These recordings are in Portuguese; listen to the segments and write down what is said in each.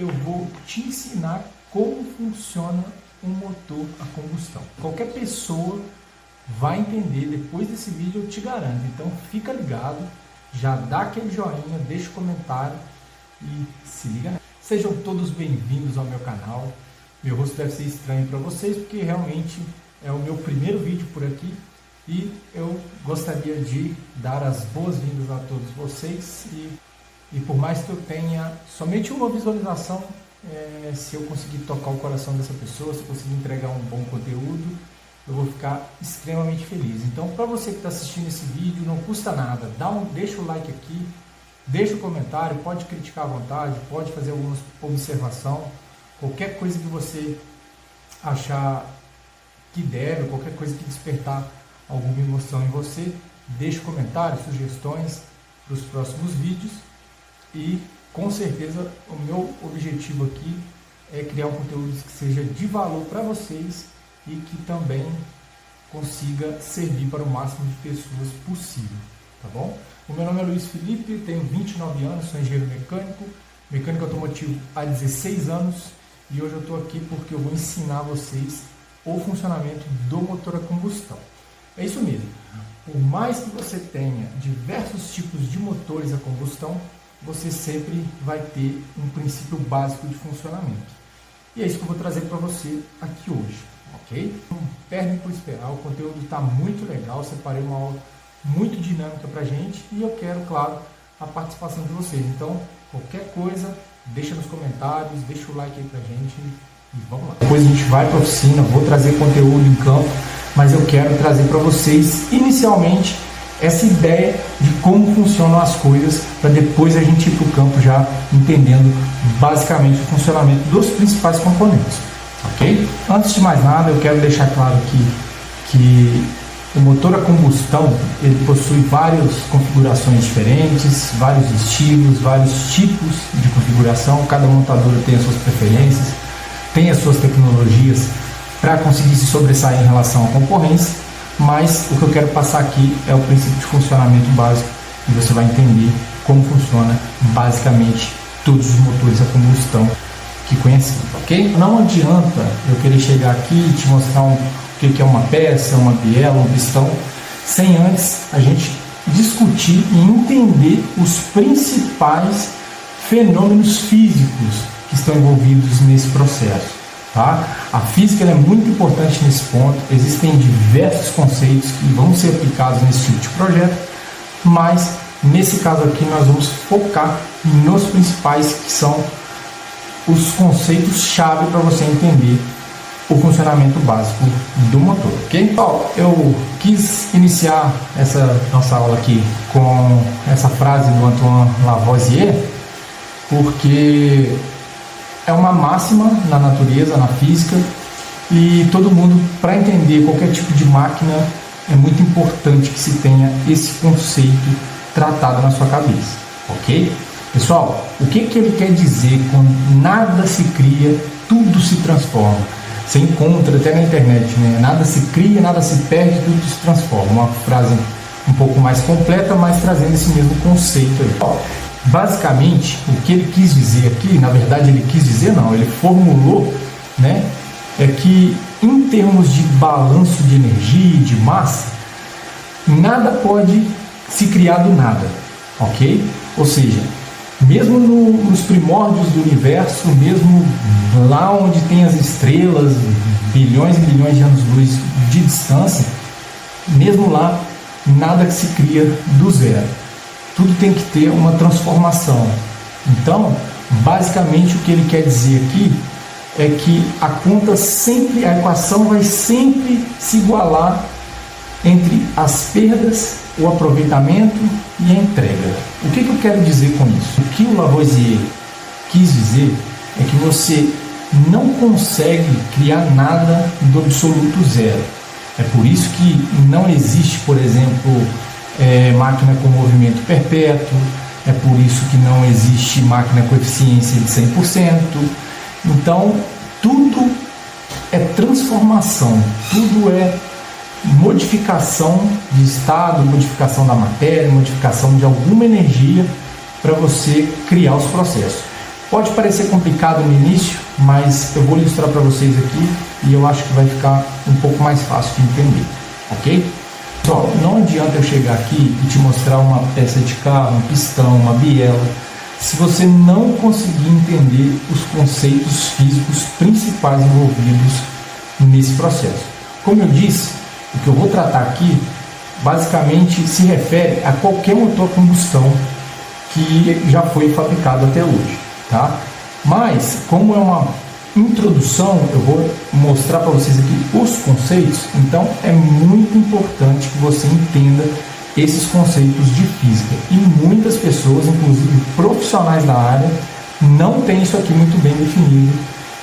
eu vou te ensinar como funciona um motor a combustão. Qualquer pessoa vai entender depois desse vídeo, eu te garanto. Então fica ligado, já dá aquele joinha, deixa o comentário e se liga. Sejam todos bem-vindos ao meu canal. Meu rosto deve ser estranho para vocês, porque realmente é o meu primeiro vídeo por aqui e eu gostaria de dar as boas-vindas a todos vocês e por mais que eu tenha somente uma visualização, se eu conseguir tocar o coração dessa pessoa, se eu conseguir entregar um bom conteúdo, eu vou ficar extremamente feliz. Então, para você que está assistindo esse vídeo, não custa nada, deixa o like aqui, deixa o comentário, pode criticar à vontade, pode fazer alguma observação, qualquer coisa que você achar que deve, qualquer coisa que despertar alguma emoção em você, deixa comentários, sugestões para os próximos vídeos e com certeza o meu objetivo aqui é criar um conteúdo que seja de valor para vocês e que também consiga servir para o máximo de pessoas possível, tá bom? O meu nome é Luiz Felipe, tenho 29 anos, sou engenheiro mecânico automotivo há 16 anos e hoje eu estou aqui porque eu vou ensinar vocês o funcionamento do motor a combustão. É isso mesmo, por mais que você tenha diversos tipos de motores a combustão, você sempre vai ter um princípio básico de funcionamento. E é isso que eu vou trazer para você aqui hoje, ok? Não perde por esperar, o conteúdo está muito legal, separei uma aula muito dinâmica para a gente e eu quero, claro, a participação de vocês. Então, qualquer coisa, deixa nos comentários, deixa o like aí para a gente e vamos lá. Depois a gente vai para a oficina, vou trazer conteúdo em campo, mas eu quero trazer para vocês, inicialmente, essa ideia de como funcionam as coisas, para depois a gente ir para o campo já entendendo basicamente o funcionamento dos principais componentes, ok? Antes de mais nada, eu quero deixar claro que o motor a combustão ele possui várias configurações diferentes, vários estilos, vários tipos de configuração, cada montadora tem as suas preferências, tem as suas tecnologias para conseguir se sobressair em relação à concorrência, mas o que eu quero passar aqui é o princípio de funcionamento básico e você vai entender como funciona basicamente todos os motores a combustão que conhecemos, ok? Não adianta eu querer chegar aqui e te mostrar o que é uma peça, uma biela, um pistão, sem antes a gente discutir e entender os principais fenômenos físicos que estão envolvidos nesse processo. Tá? A física é muito importante nesse ponto, existem diversos conceitos que vão ser aplicados nesse tipo de projeto, mas nesse caso aqui nós vamos focar nos principais que são os conceitos-chave para você entender o funcionamento básico do motor, ok? Então, eu quis iniciar essa nossa aula aqui com essa frase do Antoine Lavoisier, porque é uma máxima na natureza, na física, e todo mundo, para entender qualquer tipo de máquina, é muito importante que se tenha esse conceito tratado na sua cabeça, ok? Pessoal, o que ele quer dizer com nada se cria, tudo se transforma? Você encontra até na internet, né? Nada se cria, nada se perde, tudo se transforma. Uma frase um pouco mais completa, mas trazendo esse mesmo conceito aí. Basicamente, o que ele quis dizer aqui, na verdade ele quis dizer não, ele formulou, né, é que em termos de balanço de energia e de massa, nada pode se criar do nada, ok? Ou seja, mesmo nos primórdios do universo, mesmo lá onde tem as estrelas, bilhões e bilhões de anos-luz de distância, mesmo lá, nada que se cria do zero. Tudo tem que ter uma transformação. Então, basicamente o que ele quer dizer aqui é que a equação vai sempre se igualar entre as perdas, o aproveitamento e a entrega. O que eu quero dizer com isso? O que o Lavoisier quis dizer é que você não consegue criar nada do absoluto zero. É por isso que não existe, por exemplo, máquina com movimento perpétuo, é por isso que não existe máquina com eficiência de 100%. Então, tudo é transformação, tudo é modificação de estado, modificação da matéria, modificação de alguma energia para você criar os processos. Pode parecer complicado no início, mas eu vou ilustrar para vocês aqui e eu acho que vai ficar um pouco mais fácil de entender, ok? Pessoal, não adianta eu chegar aqui e te mostrar uma peça de carro, um pistão, uma biela, se você não conseguir entender os conceitos físicos principais envolvidos nesse processo. Como eu disse, o que eu vou tratar aqui basicamente se refere a qualquer motor a combustão que já foi fabricado até hoje, tá? Mas, como é uma introdução, eu vou mostrar para vocês aqui os conceitos, então é muito importante que você entenda esses conceitos de física. E muitas pessoas, inclusive profissionais da área, não têm isso aqui muito bem definido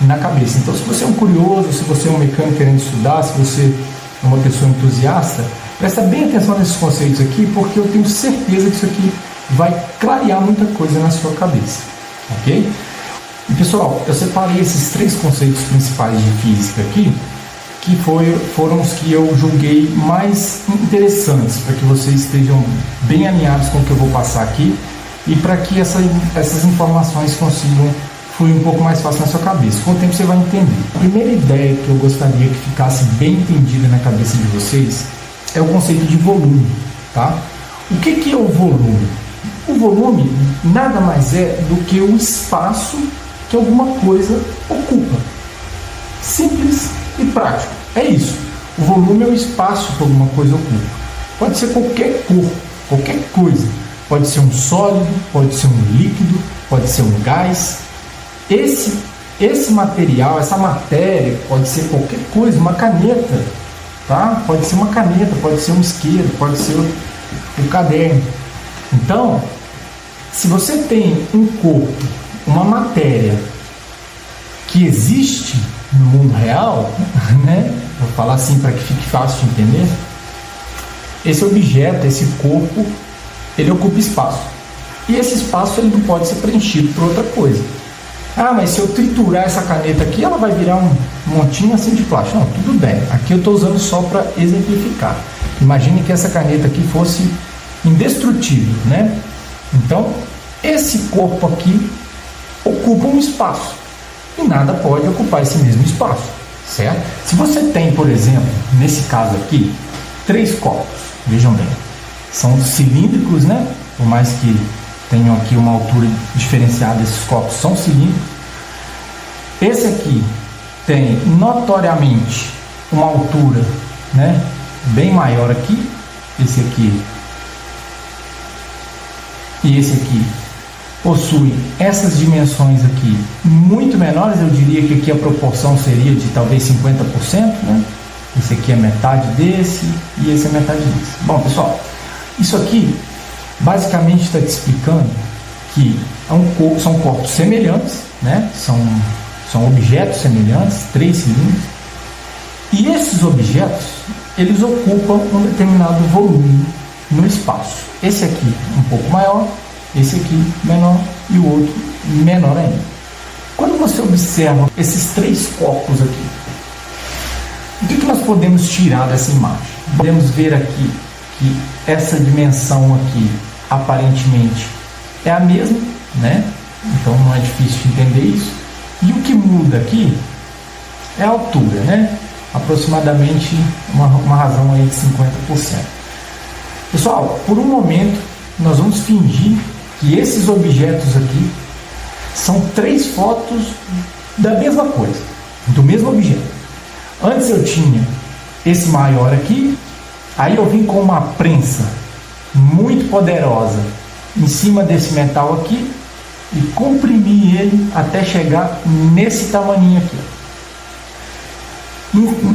na cabeça. Então, se você é um curioso, se você é um mecânico querendo estudar, se você é uma pessoa entusiasta, presta bem atenção nesses conceitos aqui, porque eu tenho certeza que isso aqui vai clarear muita coisa na sua cabeça, ok? E pessoal, eu separei esses 3 conceitos principais de física aqui, que foram os que eu julguei mais interessantes, para que vocês estejam bem alinhados com o que eu vou passar aqui, e para que essas informações consigam fluir um pouco mais fácil na sua cabeça. Com o tempo você vai entender. A primeira ideia que eu gostaria que ficasse bem entendida na cabeça de vocês é o conceito de volume, tá? O que é o volume? O volume nada mais é do que o espaço que alguma coisa ocupa. Simples e prático. É isso. O volume é o espaço que alguma coisa ocupa. Pode ser qualquer cor, qualquer coisa. Pode ser um sólido, pode ser um líquido, pode ser um gás. Esse material, essa matéria, pode ser qualquer coisa, uma caneta, tá? Pode ser uma caneta, pode ser um isqueiro, pode ser um caderno. Então, se você tem um corpo, uma matéria que existe no mundo real, né? Vou falar assim para que fique fácil de entender. Esse objeto, esse corpo, ele ocupa espaço. E esse espaço ele não pode ser preenchido por outra coisa. Ah, mas se eu triturar essa caneta aqui, ela vai virar um montinho assim de plástico. Não, tudo bem. Aqui eu estou usando só para exemplificar. Imagine que essa caneta aqui fosse indestrutível, né? Então, esse corpo aqui ocupa um espaço e nada pode ocupar esse mesmo espaço, certo? Se você tem, por exemplo, nesse caso aqui, 3 copos, vejam bem, são cilíndricos, né? Por mais que tenham aqui uma altura diferenciada, esses copos são cilíndricos. Esse aqui tem notoriamente uma altura, né, bem maior aqui, esse aqui e esse aqui possuem essas dimensões aqui muito menores. Eu diria que aqui a proporção seria de talvez 50%, né? Esse aqui é metade desse e esse é metade desse. Bom, pessoal, isso aqui basicamente está te explicando que são corpos semelhantes, né? São objetos semelhantes, 3 cilindros, e esses objetos eles ocupam um determinado volume no espaço. Esse aqui um pouco maior, esse aqui menor e o outro menor ainda. Quando você observa esses 3 corpos aqui, o que nós podemos tirar dessa imagem? Podemos ver aqui que essa dimensão aqui aparentemente é a mesma, né? Então não é difícil de entender isso. E o que muda aqui é a altura, né? Aproximadamente uma razão aí de 50%. Pessoal, por um momento nós vamos fingir que esses objetos aqui são 3 fotos da mesma coisa, do mesmo objeto. Antes eu tinha esse maior aqui, aí eu vim com uma prensa muito poderosa em cima desse metal aqui e comprimi ele até chegar nesse tamaninho aqui.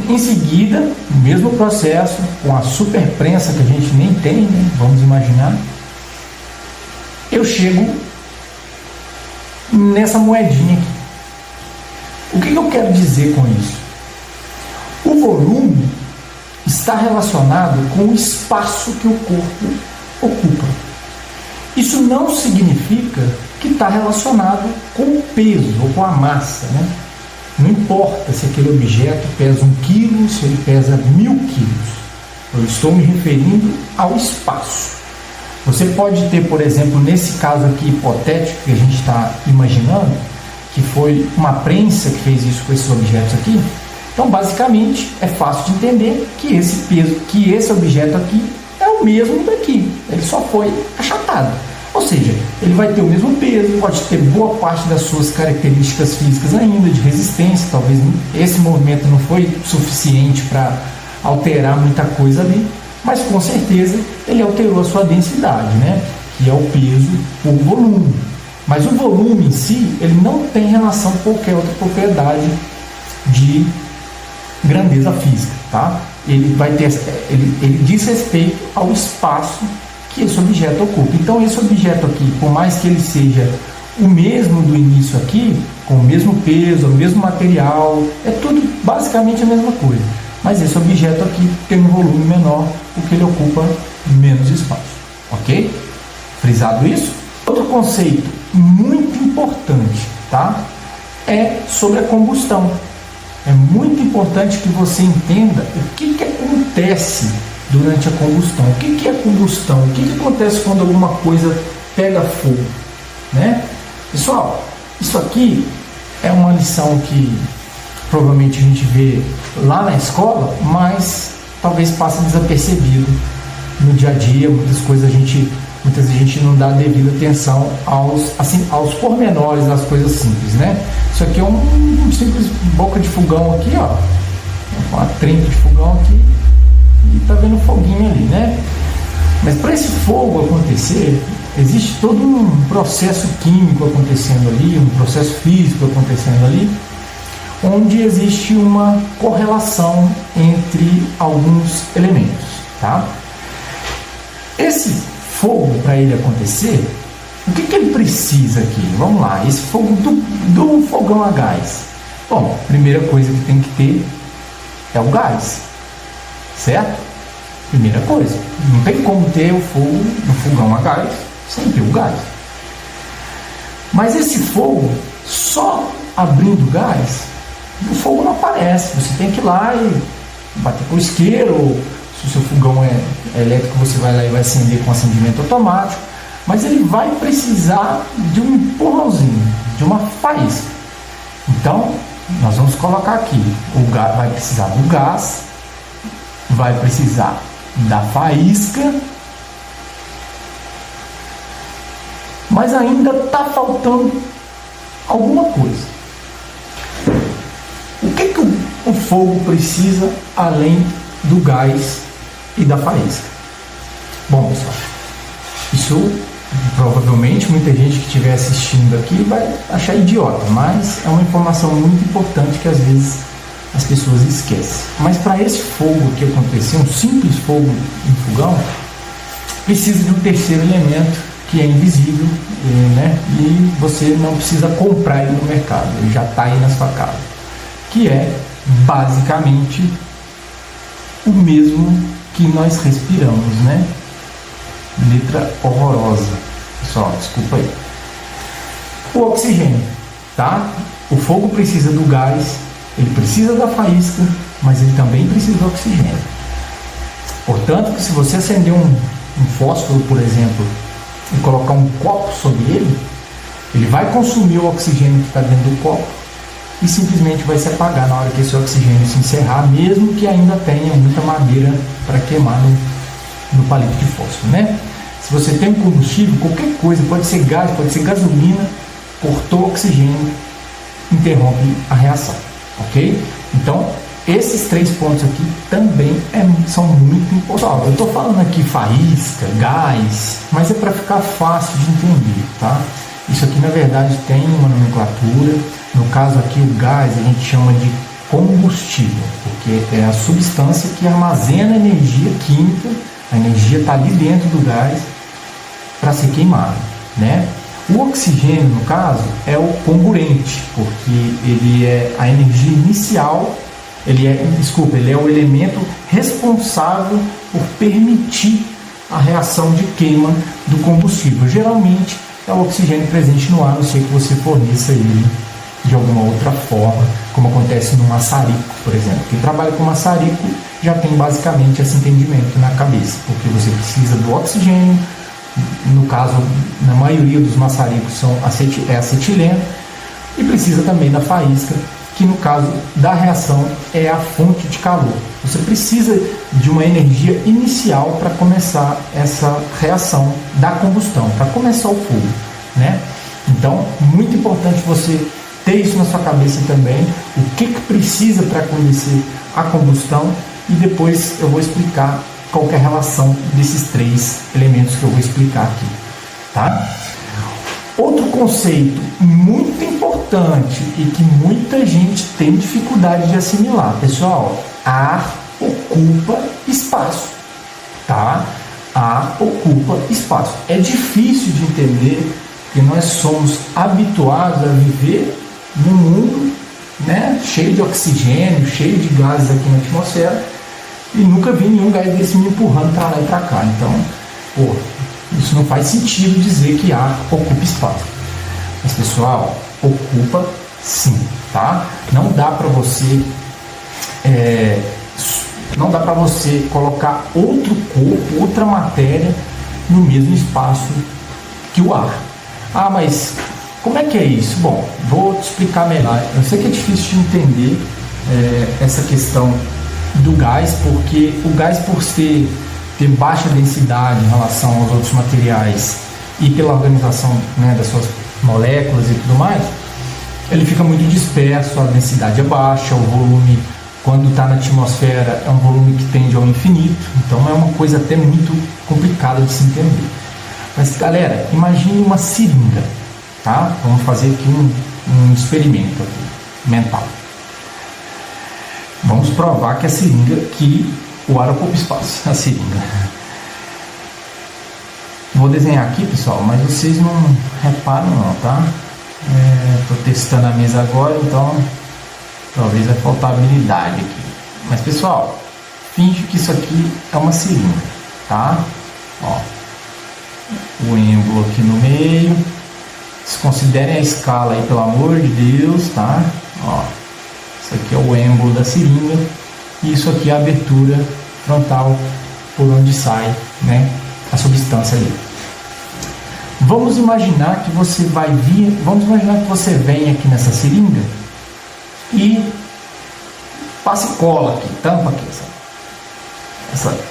Em seguida, o mesmo processo com a super prensa que a gente nem tem, né? Vamos imaginar, eu chego nessa moedinha aqui. O que eu quero dizer com isso? O volume está relacionado com o espaço que o corpo ocupa. Isso não significa que está relacionado com o peso ou com a massa, né? Não importa se aquele objeto pesa 1 quilo, se ele pesa 1000 quilos. Eu estou me referindo ao espaço. Você pode ter, por exemplo, nesse caso aqui hipotético que a gente está imaginando, que foi uma prensa que fez isso com esses objetos aqui. Então, basicamente, é fácil de entender que esse peso, que esse objeto aqui é o mesmo daqui. Ele só foi achatado. Ou seja, ele vai ter o mesmo peso, pode ter boa parte das suas características físicas ainda, de resistência. Talvez esse movimento não foi suficiente para alterar muita coisa ali, mas com certeza ele alterou a sua densidade, né? Que é o peso por volume. Mas o volume em si, ele não tem relação com qualquer outra propriedade de grandeza física, tá? Ele vai ter, ele diz respeito ao espaço que esse objeto ocupa. Então esse objeto aqui, por mais que ele seja o mesmo do início aqui, com o mesmo peso, o mesmo material, é tudo basicamente a mesma coisa. Mas esse objeto aqui tem um volume menor, porque ele ocupa menos espaço, ok? Frisado isso? Outro conceito muito importante, tá? É sobre a combustão. É muito importante que você entenda o que acontece durante a combustão. O que é combustão? O que acontece quando alguma coisa pega fogo, né? Pessoal, isso aqui é uma lição que provavelmente a gente vê lá na escola, mas talvez passe desapercebido no dia a dia. Muitas vezes a gente não dá devida atenção aos pormenores das coisas simples, né? Isso aqui é um simples boca de fogão aqui, ó, uma trinca de fogão aqui, e tá vendo foguinho ali, né? Mas para esse fogo acontecer, existe todo um processo químico acontecendo ali, um processo físico acontecendo ali, onde existe uma correlação entre alguns elementos, tá? Esse fogo, para ele acontecer, o que ele precisa aqui? Vamos lá, esse fogo do fogão a gás. Bom, a primeira coisa que tem que ter é o gás, certo? Primeira coisa, não tem como ter o fogo no fogão a gás sem ter o gás. Mas esse fogo, só abrindo gás, o fogo não aparece. Você tem que ir lá e bater com o isqueiro. Se o seu fogão é elétrico, você vai lá e vai acender com acendimento automático. Mas ele vai precisar de um empurrãozinho, de uma faísca. Então, nós vamos colocar aqui, vai precisar do gás, vai precisar da faísca, mas ainda está faltando alguma coisa. O que o fogo precisa além do gás e da faísca? Bom, pessoal, isso provavelmente muita gente que estiver assistindo aqui vai achar idiota, mas é uma informação muito importante que às vezes as pessoas esquecem. Mas para esse fogo que acontecer, um simples fogo em fogão, precisa de um terceiro elemento que é invisível, né? E você não precisa comprar ele no mercado, ele já está aí na sua casa, que é basicamente o mesmo que nós respiramos, né? Letra horrorosa, pessoal, desculpa aí. O oxigênio, tá? O fogo precisa do gás, ele precisa da faísca, mas ele também precisa do oxigênio. Portanto, que se você acender um fósforo, por exemplo, e colocar um copo sobre ele vai consumir o oxigênio que está dentro do copo e simplesmente vai se apagar na hora que esse oxigênio se encerrar, mesmo que ainda tenha muita madeira para queimar no palito de fósforo, né? Se você tem um combustível, qualquer coisa, pode ser gás, pode ser gasolina, cortou o oxigênio, interrompe a reação, ok? Então, esses 3 pontos aqui também são muito importantes. Eu estou falando aqui faísca, gás, mas é para ficar fácil de entender, tá? Isso aqui na verdade tem uma nomenclatura. No caso aqui o gás a gente chama de combustível, porque é a substância que armazena energia química, a energia está ali dentro do gás para ser queimado, né? O oxigênio, no caso, é o comburente, porque ele é a energia inicial, ele é o elemento responsável por permitir a reação de queima do combustível. Geralmente é o oxigênio presente no ar, a não ser que você forneça ele de alguma outra forma, como acontece no maçarico, por exemplo. Quem trabalha com maçarico já tem basicamente esse entendimento na cabeça, porque você precisa do oxigênio no caso, na maioria dos maçaricos é acetileno, e precisa também da faísca, que no caso da reação é a fonte de calor. Você precisa de uma energia inicial para começar essa reação da combustão, para começar o fogo, né? Então, muito importante você ter isso na sua cabeça também, o que precisa para acontecer a combustão, e depois eu vou explicar qual que é a relação desses 3 elementos que eu vou explicar aqui, tá? Outro conceito muito importante e que muita gente tem dificuldade de assimilar, pessoal: ar ocupa espaço, tá? Ar ocupa espaço. É difícil de entender que nós somos habituados a viver num mundo, né, cheio de oxigênio, cheio de gases aqui na atmosfera, e nunca vi nenhum gás desse me empurrando para lá e para cá. Então, isso não faz sentido dizer que ar ocupa espaço. Mas, pessoal, ocupa sim, tá? Não dá para você colocar outro corpo, outra matéria no mesmo espaço que o ar. Ah, mas como é que é isso? Bom, vou te explicar melhor. Eu sei que é difícil de entender essa questão do gás, porque o gás, por ter baixa densidade em relação aos outros materiais e pela organização, né, das suas moléculas e tudo mais, ele fica muito disperso, a densidade é baixa, o volume, quando está na atmosfera, é um volume que tende ao infinito, então é uma coisa até muito complicada de se entender. Mas, galera, imagine uma seringa, tá? Vamos fazer aqui um experimento aqui, mental. Vamos provar que a seringa, que o ar ocupa espaço, a seringa. Vou desenhar aqui, pessoal, mas vocês não reparam não, tá? Estou testando a mesa agora, então talvez vai faltar habilidade aqui. Mas, pessoal, finge que isso aqui é uma seringa, tá? Ó, o êmbolo aqui no meio. Considerem a escala aí, pelo amor de Deus, tá? Ó, isso aqui é o êmbolo da seringa e isso aqui é a abertura frontal por onde sai, né, a substância ali. Vamos imaginar que você vem aqui nessa seringa e passa e cola aqui, tampa aqui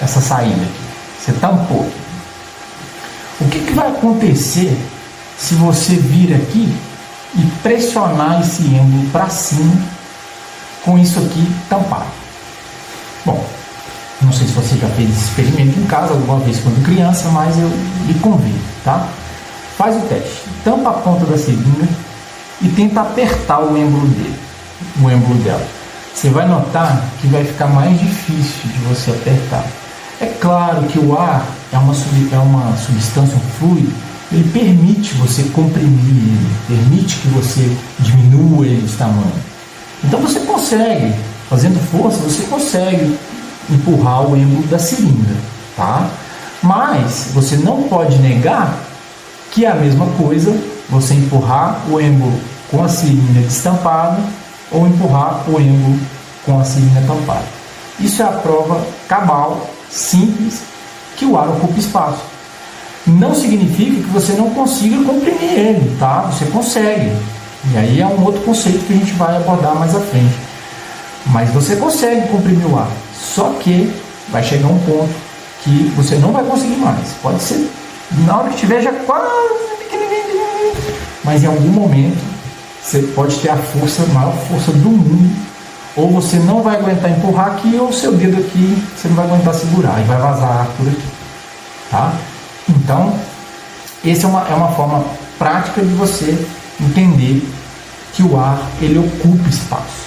essa saída aqui. Você tampou aqui. O que vai acontecer se você vir aqui e pressionar esse êmbolo para cima com isso aqui tampado? Bom, não sei se você já fez esse experimento em casa alguma vez quando criança, mas eu lhe convido, tá? Faz o teste, tampa a ponta da seringa e tenta apertar o êmbolo dela. Você vai notar que vai ficar mais difícil de você apertar. É claro que o ar é uma substância, um fluido, ele permite você comprimir ele, permite que você diminua ele de tamanho. Então você consegue, fazendo força, você consegue empurrar o êmbolo da seringa, tá? Mas você não pode negar que é a mesma coisa você empurrar o êmbolo com a seringa destampada ou empurrar o êmbolo com a seringa tampada. Isso é a prova cabal, simples, que o ar ocupa espaço. Não significa que você não consiga comprimir ele, tá? Você consegue. E aí é um outro conceito que a gente vai abordar mais à frente. Mas você consegue comprimir o ar. Só que vai chegar um ponto que você não vai conseguir mais. Pode ser na hora que estiver já quase pequenininho, mas em algum momento você pode ter a maior força do mundo, ou você não vai aguentar empurrar aqui, ou o seu dedo aqui você não vai aguentar segurar e vai vazar ar por aqui, tá? Então, essa é uma forma prática de você entender que o ar, ele ocupa espaço.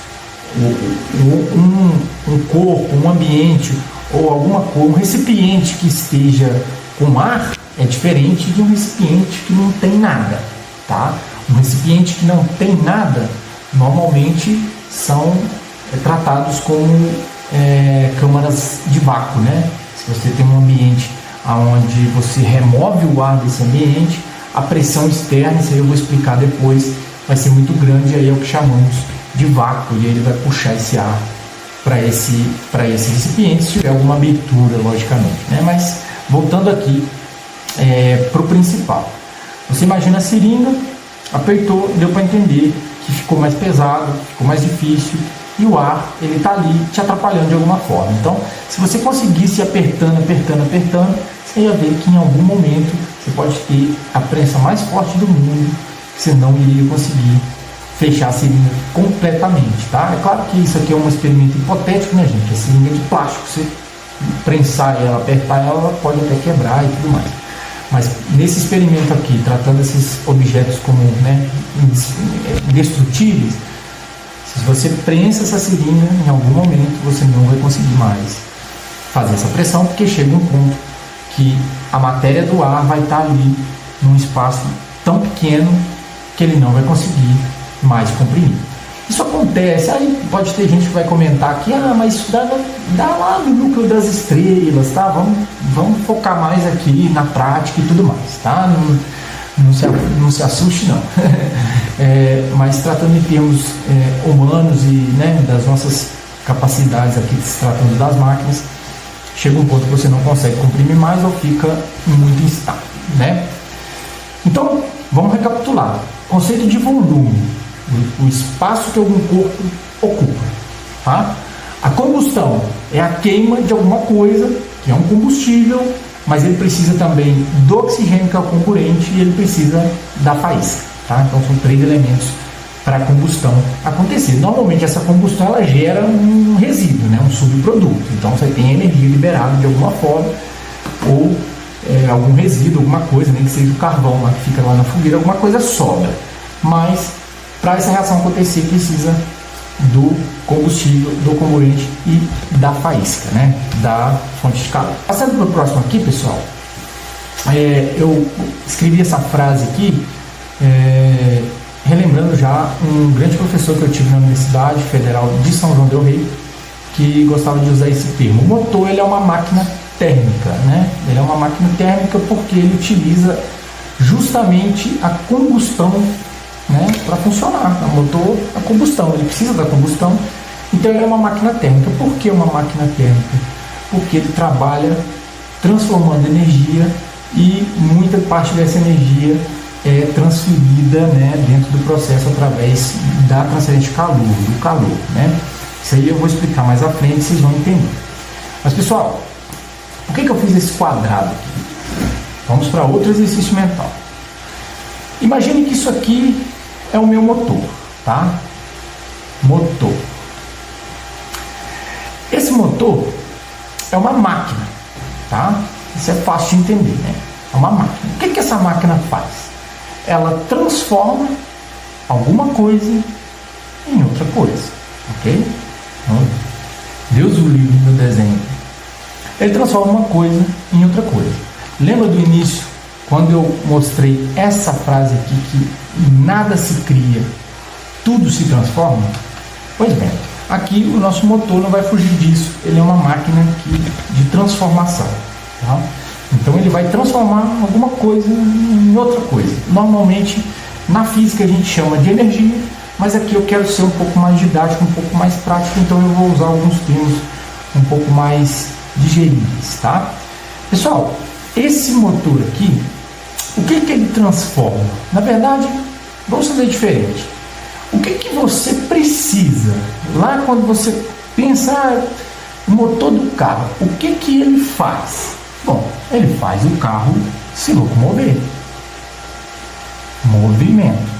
Um corpo, um ambiente ou alguma coisa, um recipiente que esteja com ar é diferente de um recipiente que não tem nada, tá? Um recipiente que não tem nada normalmente são tratados como câmaras de vácuo, né? Se você tem um ambiente onde você remove o ar desse ambiente, a pressão externa, isso aí eu vou explicar depois, vai ser muito grande, aí é o que chamamos de vácuo, e ele vai puxar esse ar para esse recipiente, se tiver alguma abertura, logicamente, né? Mas voltando aqui para o principal. Você imagina a seringa, apertou, deu para entender que ficou mais pesado, ficou mais difícil, e o ar, ele está ali te atrapalhando de alguma forma. Então, se você conseguisse ir apertando, você ia ver que em algum momento você pode ter a prensa mais forte do mundo, você não iria conseguir fechar a seringa completamente, tá? É claro que isso aqui é um experimento hipotético, né, gente? A seringa de plástico, você prensar ela, apertar ela, ela pode até quebrar e tudo mais. Mas nesse experimento aqui, tratando esses objetos como, né, indestrutíveis, se você prensa essa seringa, em algum momento você não vai conseguir mais fazer essa pressão, porque chega um ponto que a matéria do ar vai estar ali num espaço tão pequeno que ele não vai conseguir mais comprimir. Isso acontece, aí pode ter gente que vai comentar aqui, mas isso dá lá no núcleo das estrelas, tá? Vamos focar mais aqui na prática e tudo mais, tá? Não se assuste não. Mas tratando em termos humanos e, né, das nossas capacidades aqui, se tratando das máquinas, chega um ponto que você não consegue comprimir mais ou fica muito instável, né? Então, vamos recapitular. Conceito de volume, o espaço que algum corpo ocupa, tá? A combustão é a queima de alguma coisa, que é um combustível, mas ele precisa também do oxigênio, que é o comburente, e ele precisa da faísca, tá? Então são 3 elementos para a combustão acontecer. Normalmente essa combustão ela gera um resíduo, né? Um subproduto. Então você tem energia liberada de alguma forma, ou algum resíduo, alguma coisa, nem que seja o carvão lá que fica lá na fogueira, alguma coisa sobra. Mas para essa reação acontecer precisa do combustível, do comburente e da faísca, né? Da fonte de calor. Passando para o próximo aqui, pessoal, eu escrevi essa frase aqui relembrando já um grande professor que eu tive na Universidade Federal de São João del Rei, que gostava de usar esse termo. O motor, ele é uma máquina térmica, né? Ele é uma máquina térmica porque ele utiliza justamente a combustão, né, para funcionar. O motor, a combustão, ele precisa da combustão, então ele é uma máquina térmica. Por que uma máquina térmica? Porque ele trabalha transformando energia e muita parte dessa energia é transferida, né, dentro do processo através da transferência de calor, do calor, né? Isso aí eu vou explicar mais à frente, vocês vão entender. Mas pessoal, por que eu fiz esse quadrado aqui? Vamos para outro exercício mental. Imagine que isso aqui é o meu motor, tá? Motor. Esse motor é uma máquina, tá? Isso é fácil de entender, né? É uma máquina. O que essa máquina faz? Ela transforma alguma coisa em outra coisa, ok? Deus o livre no desenho. Ele transforma uma coisa em outra coisa. Lembra do início, quando eu mostrei essa frase aqui, que nada se cria, tudo se transforma? Pois bem, aqui o nosso motor não vai fugir disso. Ele é uma máquina de transformação, tá? Então ele vai transformar alguma coisa em outra coisa. Normalmente na física a gente chama de energia, mas aqui eu quero ser um pouco mais didático, um pouco mais prático, então eu vou usar alguns termos um pouco mais digeríveis, tá? Pessoal, esse motor aqui, o que ele transforma? Na verdade, vamos fazer diferente. O que você precisa? Lá quando você pensa no motor do carro, o que ele faz? Bom, ele faz o carro se locomover. Movimento.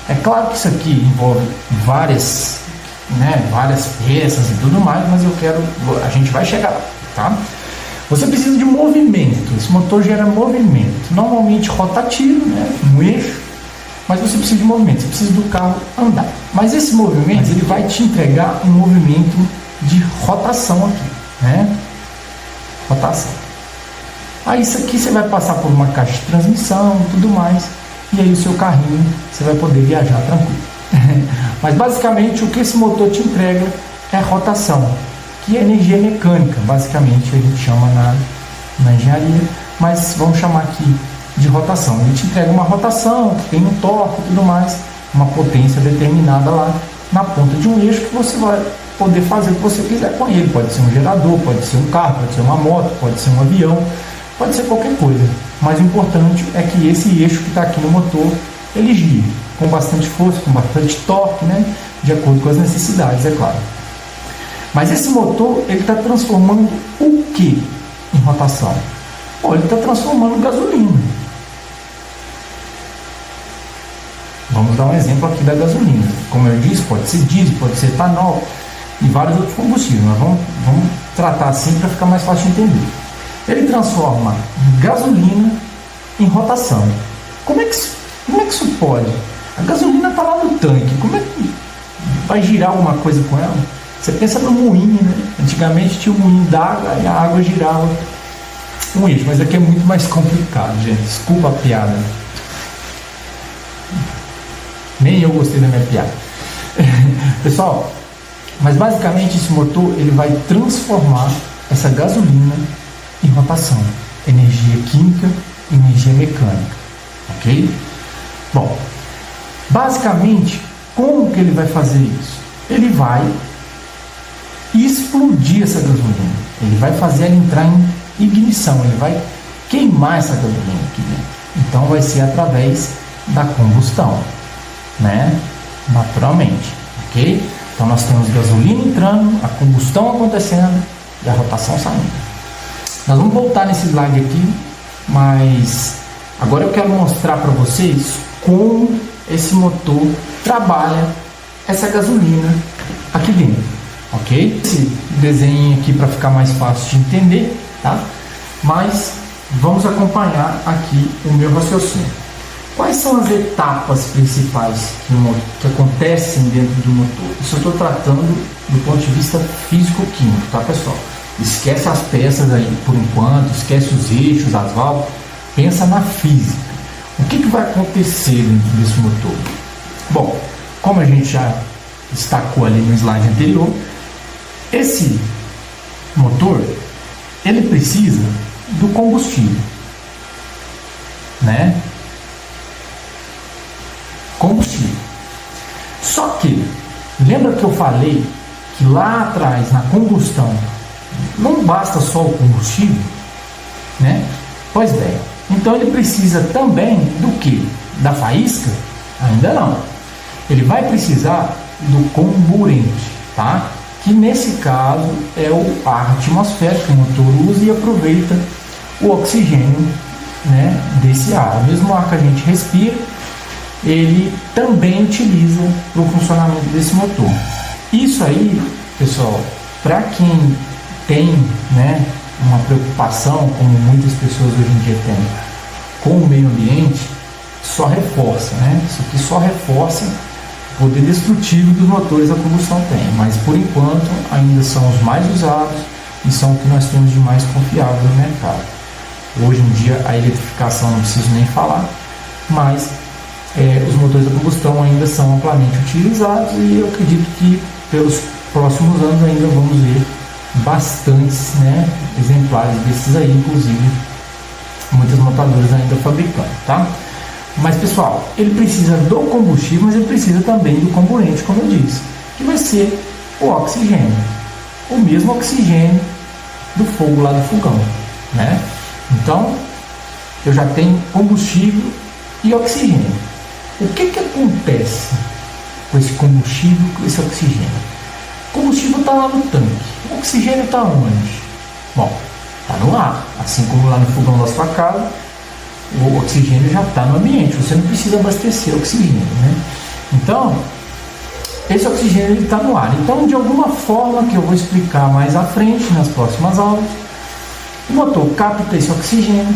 É claro que isso aqui envolve várias peças e tudo mais, mas a gente vai chegar lá, tá? Você precisa de movimento. Esse motor gera movimento, normalmente rotativo, né, um eixo, mas você precisa de movimento, você precisa do carro andar. Mas esse movimento, ele vai te entregar um movimento de rotação aqui, né? Rotação. Aí isso aqui você vai passar por uma caixa de transmissão e tudo mais, e aí o seu carrinho você vai poder viajar tranquilo. Mas basicamente o que esse motor te entrega é rotação, que é energia mecânica, basicamente a gente chama na engenharia, mas vamos chamar aqui de rotação. Ele te entrega uma rotação, que tem um torque e tudo mais, uma potência determinada lá na ponta de um eixo, que você vai poder fazer o que você quiser com ele. Pode ser um gerador, pode ser um carro, pode ser uma moto, pode ser um avião, Pode ser qualquer coisa, mas o importante é que esse eixo que está aqui no motor, ele gire com bastante força, com bastante torque, né? De acordo com as necessidades, é claro. Mas esse motor, ele está transformando o que em rotação? Bom, ele está transformando gasolina. Vamos dar um exemplo aqui da gasolina. Como eu disse, pode ser diesel, pode ser etanol e vários outros combustíveis. Mas vamos tratar assim para ficar mais fácil de entender. Ele transforma gasolina em rotação. Como é que isso pode? A gasolina está lá no tanque. Como é que vai girar alguma coisa com ela? Você pensa no moinho, né? Antigamente tinha um moinho d'água e a água girava um eixo, mas aqui é muito mais complicado, gente. Desculpa a piada. Nem eu gostei da minha piada. Pessoal, mas basicamente esse motor ele vai transformar essa gasolina em rotação. Energia química e energia mecânica. Ok? Bom, basicamente, como que ele vai fazer isso? Ele vai explodir essa gasolina. Ele vai fazer ela entrar em ignição. Ele vai queimar essa gasolina aqui dentro. Então vai ser através da combustão, né? Naturalmente, ok? Então nós temos gasolina entrando, a combustão acontecendo e a rotação saindo. Nós vamos voltar nesse slide aqui, mas agora eu quero mostrar para vocês como esse motor trabalha essa gasolina aqui dentro, ok? Esse desenho aqui para ficar mais fácil de entender, tá? Mas vamos acompanhar aqui o meu raciocínio. Quais são as etapas principais que acontecem dentro do motor? Isso eu estou tratando do ponto de vista físico-químico, tá, pessoal? Esquece as peças aí por enquanto, esquece os eixos, as válvulas, pensa na física. O que vai acontecer dentro desse motor? Bom, como a gente já destacou ali no slide anterior, esse motor, ele precisa do combustível, né? Combustível. Só que, lembra que eu falei que lá atrás, na combustão, não basta só o combustível, né? Pois bem, então ele precisa também do que? Da faísca? Ainda não. Ele vai precisar do comburente, tá? Que nesse caso é o ar atmosférico que o motor usa e aproveita o oxigênio, né, desse ar. O mesmo ar que a gente respira, ele também utiliza para o funcionamento desse motor. Isso aí, pessoal, para quem tem, né, uma preocupação, como muitas pessoas hoje em dia têm, com o meio ambiente, só reforça, né? Isso aqui só reforça o poder destrutivo que os motores a combustão têm, mas por enquanto ainda são os mais usados e são o que nós temos de mais confiável no mercado. Hoje em dia a eletrificação não preciso nem falar, mas os motores a combustão ainda são amplamente utilizados e eu acredito que pelos próximos anos ainda vamos ver bastantes, né, exemplares desses aí, inclusive muitas montadoras ainda fabricando, tá? Mas pessoal, ele precisa do combustível, mas ele precisa também do comburente, como eu disse, que vai ser o oxigênio, o mesmo oxigênio do fogo lá do fogão, né? Então eu já tenho combustível e oxigênio. O que acontece com esse combustível, com esse oxigênio? O combustível está lá no tanque. O oxigênio está onde? Bom, está no ar. Assim como lá no fogão da sua casa, o oxigênio já está no ambiente. Você não precisa abastecer oxigênio, né? Então, esse oxigênio está no ar. Então, de alguma forma, que eu vou explicar mais à frente, nas próximas aulas, o motor capta esse oxigênio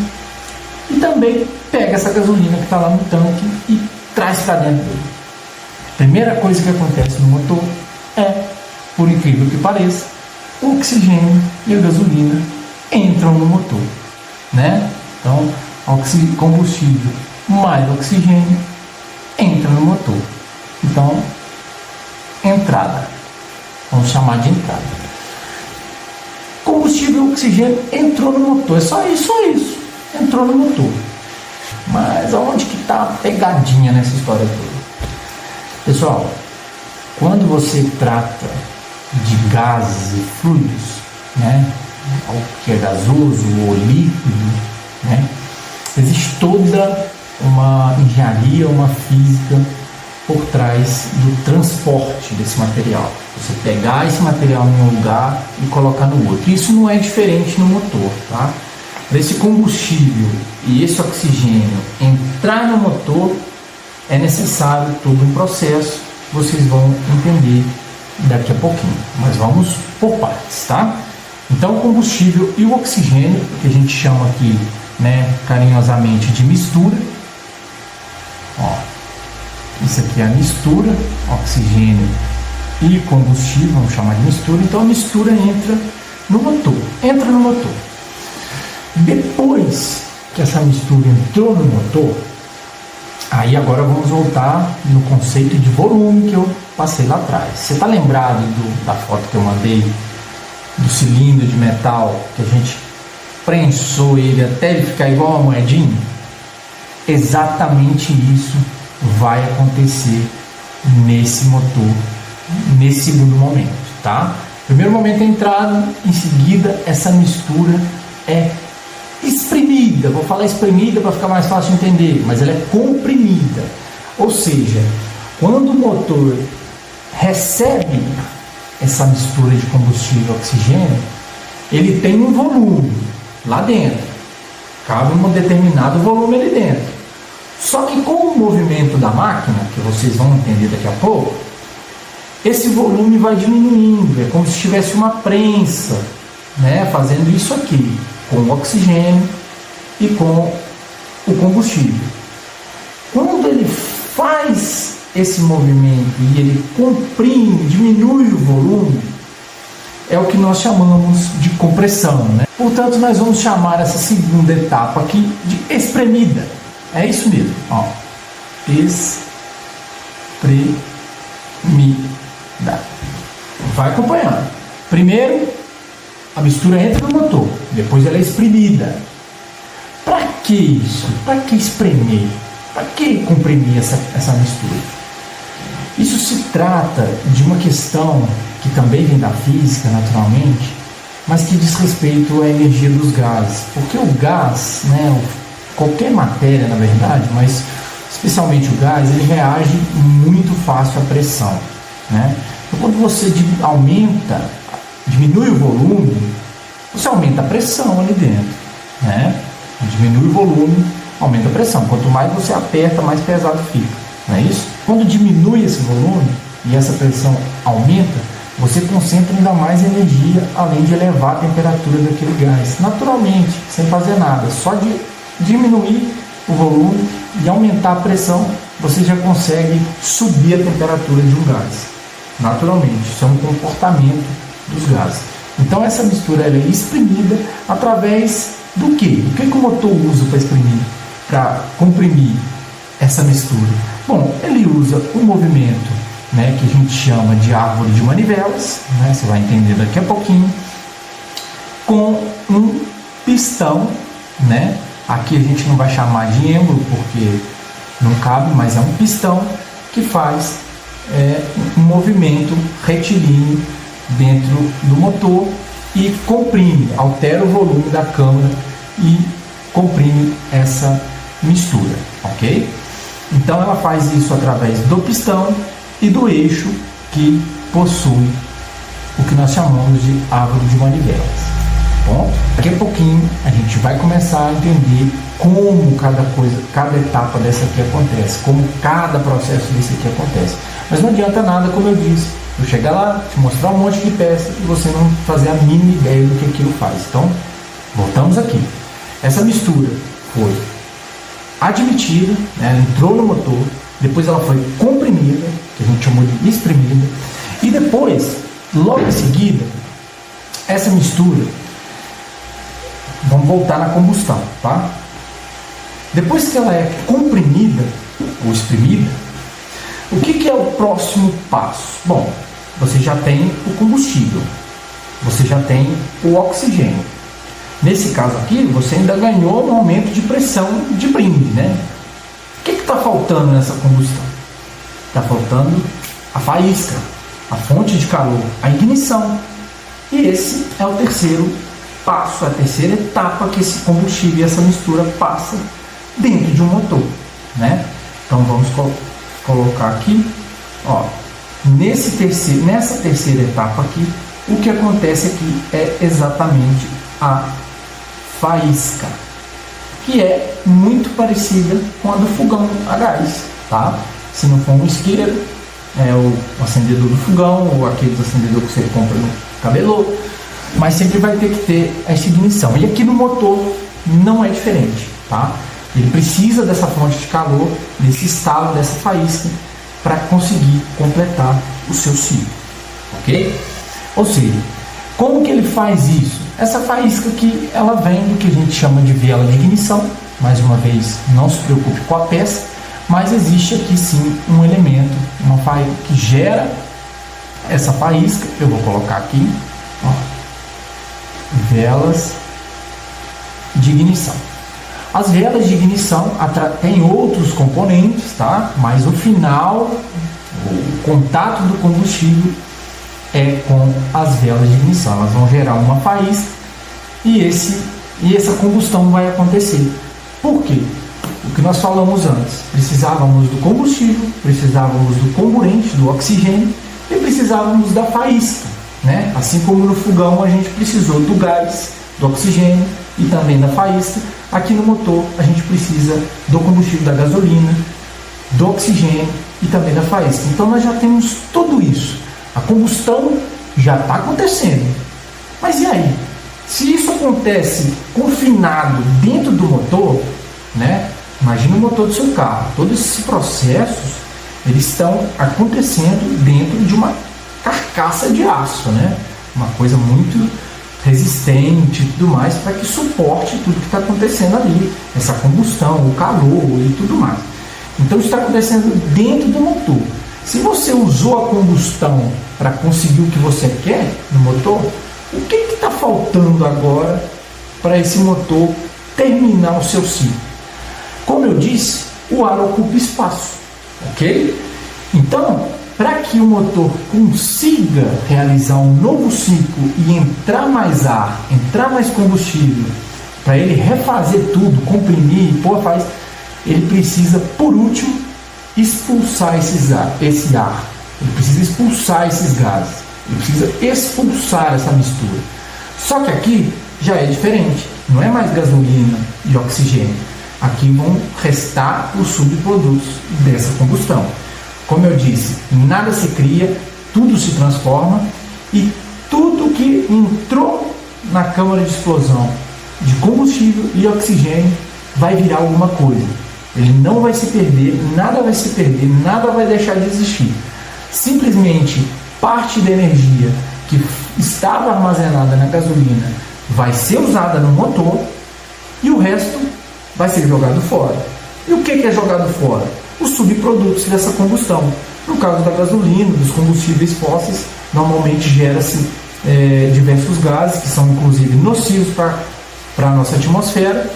e também pega essa gasolina que está lá no tanque e traz para dentro dele. Primeira coisa que acontece no motor é, por incrível que pareça, o oxigênio e a gasolina entram no motor, né? Então, combustível mais oxigênio entra no motor. Então, entrada. Vamos chamar de entrada. Combustível e oxigênio entrou no motor. É só isso. Entrou no motor. Mas aonde que está a pegadinha nessa história toda? Pessoal, quando você trata de gases e fluidos, né, o que é gasoso ou líquido, né? Existe toda uma engenharia, uma física por trás do transporte desse material. Você pegar esse material em um lugar e colocar no outro. Isso não é diferente no motor, tá? Para esse combustível e esse oxigênio entrar no motor, é necessário todo um processo. Vocês vão entender daqui a pouquinho. Mas vamos por partes, tá? Então, o combustível e o oxigênio, que a gente chama aqui, né, carinhosamente de mistura. Ó, isso aqui é a mistura, oxigênio e combustível, vamos chamar de mistura. Então, a mistura entra no motor. Depois que essa mistura entrou no motor, aí agora vamos voltar no conceito de volume que eu passei lá atrás. Você está lembrado da foto que eu mandei do cilindro de metal que a gente prensou ele até ele ficar igual uma moedinha? Exatamente isso vai acontecer nesse motor, nesse segundo momento, tá? Primeiro momento é a entrada, em seguida essa mistura é espremida. Vou falar espremida para ficar mais fácil de entender, mas ela é comprimida. Ou seja, quando o motor recebe essa mistura de combustível e oxigênio, ele tem um volume lá dentro, cabe um determinado volume ali dentro. Só que com o movimento da máquina, que vocês vão entender daqui a pouco, esse volume vai diminuindo, é como se tivesse uma prensa, né, fazendo isso aqui, com o oxigênio e com o combustível. Quando ele faz esse movimento e ele comprime, diminui o volume, é o que nós chamamos de compressão, né? Portanto, nós vamos chamar essa segunda etapa aqui de espremida. É isso mesmo, ó. Espremida. Vai acompanhando. Primeiro, a mistura entra no motor, depois ela é espremida. Para que isso? Para que espremer? Para que comprimir essa mistura? Isso se trata de uma questão que também vem da física, naturalmente, mas que diz respeito à energia dos gases. Porque o gás, né, qualquer matéria na verdade, mas especialmente o gás, ele reage muito fácil à pressão, né? Então, quando você diminui o volume, você aumenta a pressão ali dentro, né? Diminui o volume, aumenta a pressão. Quanto mais você aperta, mais pesado fica, não é isso? Quando diminui esse volume e essa pressão aumenta, você concentra ainda mais energia, além de elevar a temperatura daquele gás, naturalmente, sem fazer nada. Só de diminuir o volume e aumentar a pressão, você já consegue subir a temperatura de um gás, naturalmente. Isso é um comportamento dos gases. Então essa mistura ela é exprimida através do quê? O que o motor usa para exprimir, para comprimir essa mistura? Bom, ele usa um movimento, né, que a gente chama de árvore de manivelas, né, você vai entender daqui a pouquinho, com um pistão, né? Aqui a gente não vai chamar de êmbolo porque não cabe, mas é um pistão que faz um movimento retilíneo dentro do motor e comprime, altera o volume da câmara e comprime essa mistura, ok? Então ela faz isso através do pistão e do eixo que possui o que nós chamamos de árvore de manivelas. Bom, daqui a pouquinho a gente vai começar a entender como cada etapa dessa aqui acontece, como cada processo desse aqui acontece. Mas não adianta nada, como eu disse, eu chegar lá, te mostrar um monte de peça e você não fazer a mínima ideia do que aquilo faz. Então, voltamos aqui. Essa mistura foi admitida, né, ela entrou no motor, depois ela foi comprimida, que a gente chamou de exprimida, e depois, logo em seguida, essa mistura, vamos voltar na combustão, tá? Depois que ela é comprimida ou exprimida, o que é o próximo passo? Bom, você já tem o combustível, você já tem o oxigênio. Nesse caso aqui, você ainda ganhou um aumento de pressão de brinde, né? O que está faltando nessa combustão? Está faltando a faísca, a fonte de calor, a ignição. E esse é o terceiro passo, a terceira etapa que esse combustível e essa mistura passa dentro de um motor, né? Então vamos colocar aqui, ó, nessa terceira etapa aqui, o que acontece aqui é exatamente a faísca, que é muito parecida com a do fogão a gás, tá? Se não for um isqueiro, é o acendedor do fogão ou aqueles acendedores que você compra no cabelô, mas sempre vai ter que ter essa ignição. E aqui no motor não é diferente, tá? Ele precisa dessa fonte de calor, desse estalo, dessa faísca, para conseguir completar o seu ciclo, ok? Ou seja, como que ele faz isso? Essa faísca aqui, ela vem do que a gente chama de vela de ignição. Mais uma vez, não se preocupe com a peça, mas existe aqui sim um elemento, uma faísca que gera essa faísca. Eu vou colocar aqui, ó, velas de ignição. As velas de ignição têm outros componentes, tá? Mas o final, o contato do combustível é com as velas de ignição. Elas vão gerar uma faísca e essa combustão vai acontecer. Por quê? O que nós falamos antes, precisávamos do combustível, precisávamos do comburente, do oxigênio e precisávamos da faísca, né? Assim como no fogão a gente precisou do gás, do oxigênio e também da faísca, aqui no motor a gente precisa do combustível, da gasolina, do oxigênio e também da faísca. Então nós já temos tudo isso. A combustão já está acontecendo. Mas e aí? Se isso acontece confinado dentro do motor, né? Imagina o motor do seu carro. Todos esses processos, eles estão acontecendo dentro de uma carcaça de aço, né? Uma coisa muito resistente e tudo mais, para que suporte tudo que está acontecendo ali, essa combustão, o calor e tudo mais. Então está acontecendo dentro do motor. Se você usou a combustão para conseguir o que você quer no motor, o que está faltando agora para esse motor terminar o seu ciclo? Como eu disse, o ar ocupa espaço, ok? Então, para que o motor consiga realizar um novo ciclo e entrar mais ar, entrar mais combustível, para ele refazer tudo, comprimir e pôr faz, ele precisa, por último, expulsar esse ar. Ele precisa expulsar esses gases. Ele precisa expulsar essa mistura. Só que aqui já é diferente. Não é mais gasolina e oxigênio. Aqui vão restar os subprodutos dessa combustão. Como eu disse, nada se cria, tudo se transforma e tudo que entrou na câmara de explosão de combustível e oxigênio vai virar alguma coisa. Ele não vai se perder, nada vai deixar de existir. Simplesmente parte da energia que estava armazenada na gasolina vai ser usada no motor e o resto vai ser jogado fora. E o que é jogado fora? Os subprodutos dessa combustão. No caso da gasolina, dos combustíveis fósseis, normalmente gera-se diversos gases que são inclusive nocivos para a nossa atmosfera.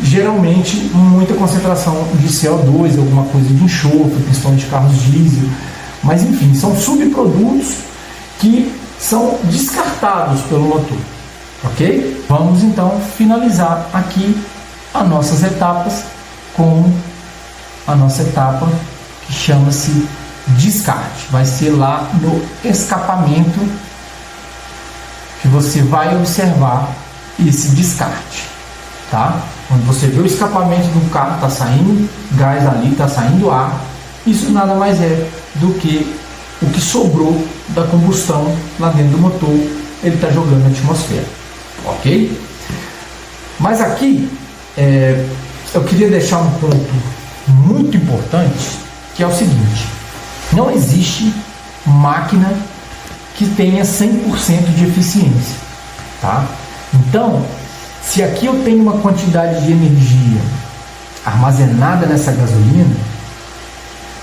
Geralmente muita concentração de CO2, alguma coisa de enxofre, principalmente carros diesel. Mas enfim, são subprodutos que são descartados pelo motor. Ok? Vamos então finalizar aqui as nossas etapas com a nossa etapa que chama-se descarte. Vai ser lá no escapamento que você vai observar esse descarte, tá? Quando você vê o escapamento do carro, está saindo gás ali, está saindo ar, isso nada mais é do que o que sobrou da combustão lá dentro do motor, ele está jogando na atmosfera, ok? Mas aqui eu queria deixar um ponto muito importante, que é o seguinte: não existe máquina que tenha 100% de eficiência, tá? Então, se aqui eu tenho uma quantidade de energia armazenada nessa gasolina,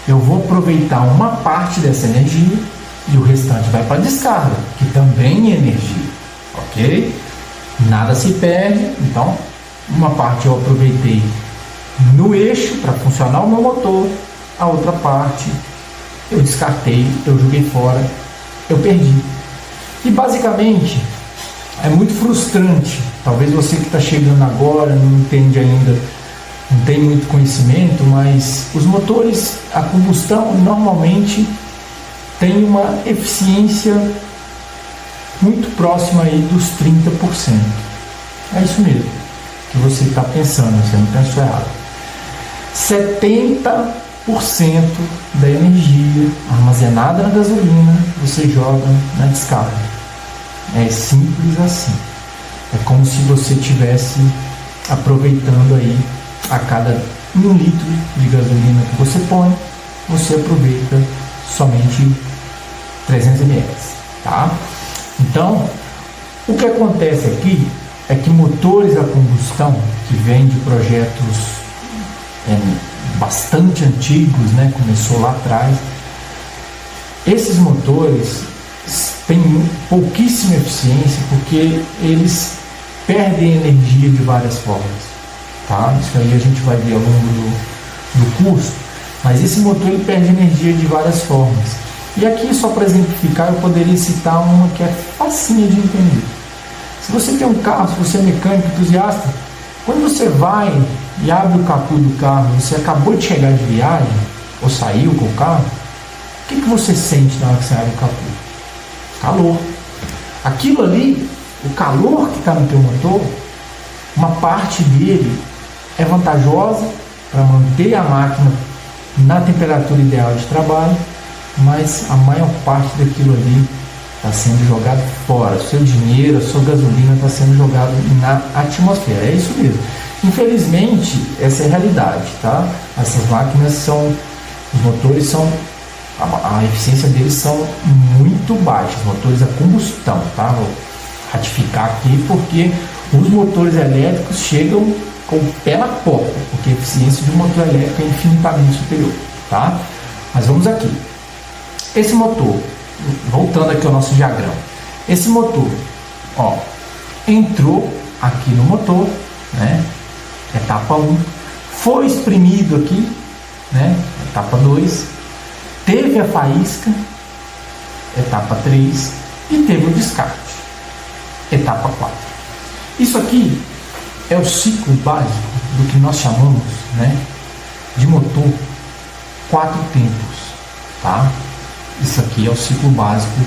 eu vou aproveitar uma parte dessa energia e o restante vai para a descarga, que também é energia, ok? Nada se perde. Então, uma parte eu aproveitei no eixo para funcionar o meu motor, a outra parte eu descartei, eu joguei fora, eu perdi. E basicamente É muito frustrante. Talvez você que está chegando agora não entende ainda, não tem muito conhecimento, mas os motores a combustão normalmente têm uma eficiência muito próxima aí dos 30%. É isso mesmo que você está pensando, você não pensou errado. 70% da energia armazenada na gasolina você joga na descarga. É simples assim. É como se você estivesse aproveitando aí a cada 1 litro de gasolina que você põe, você aproveita somente 300 ml, tá? Então, o que acontece aqui é que motores a combustão que vêm de projetos bastante antigos, né? Começou lá atrás, esses motores têm pouquíssima eficiência porque eles perdem energia de várias formas, tá? Isso aí a gente vai ver ao longo do curso, mas esse motor ele perde energia de várias formas. E aqui, só para exemplificar, eu poderia citar uma que é facinha de entender. Se você tem um carro, se você é mecânico entusiasta, quando você vai e abre o capô do carro, você acabou de chegar de viagem, ou saiu com o carro, o que você sente na hora que você abre o capô? Calor. Aquilo ali, o calor que está no teu motor, uma parte dele é vantajosa para manter a máquina na temperatura ideal de trabalho, mas a maior parte daquilo ali está sendo jogado fora. O seu dinheiro, a sua gasolina está sendo jogado na atmosfera. É isso mesmo. Infelizmente, essa é a realidade, tá? Essas máquinas são, os motores são, a eficiência deles são muito baixas, motores a combustão, tá? Vou ratificar aqui porque os motores elétricos chegam com o pé na porta, porque a eficiência de um motor elétrico é infinitamente superior, tá? Mas vamos aqui. Esse motor, voltando aqui ao nosso diagrama, esse motor, ó, entrou aqui no motor, né? Etapa 1, foi exprimido aqui, né? Etapa 2, teve a faísca, etapa 3, e teve o descarte, etapa 4. Isso aqui é o ciclo básico do que nós chamamos, né, de motor 4 tempos, tá? Isso aqui é o ciclo básico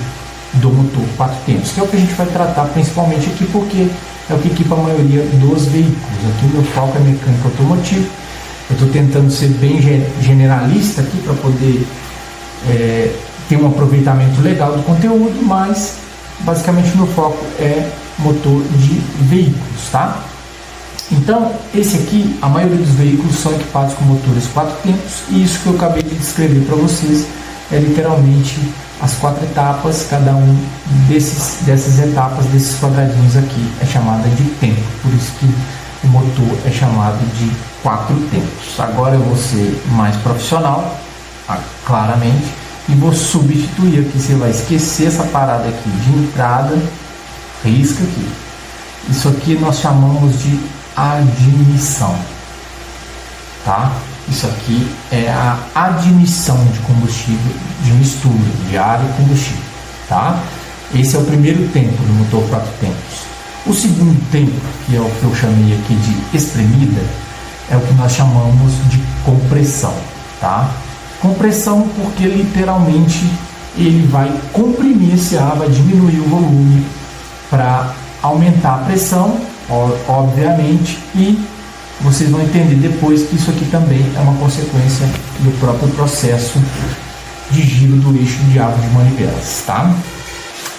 do motor 4 tempos, que é o que a gente vai tratar principalmente aqui, porque é o que equipa a maioria dos veículos. Aqui o meu foco é mecânico automotivo. Eu estou tentando ser bem generalista aqui para poder ter um aproveitamento legal do conteúdo, mas basicamente o meu foco é motor de veículos, tá? Então, esse aqui, a maioria dos veículos são equipados com motores 4 tempos, e isso que eu acabei de descrever para vocês é literalmente as 4 etapas. Cada um dessas etapas, desses quadradinhos aqui, é chamada de tempo, por isso que o motor é chamado de 4 tempos. Agora eu vou ser mais profissional, claramente, e vou substituir aqui. Você vai esquecer essa parada aqui de entrada, risca aqui. Isso aqui nós chamamos de admissão, tá? Isso aqui é a admissão de combustível, de mistura de ar e combustível, tá? Esse é o primeiro tempo do motor 4 tempos. O segundo tempo, que é o que eu chamei aqui de espremida, é o que nós chamamos de compressão, tá? Compressão porque literalmente ele vai comprimir esse ar, vai diminuir o volume para aumentar a pressão, obviamente, e vocês vão entender depois que isso aqui também é uma consequência do próprio processo de giro do eixo de aro de manivelas, tá?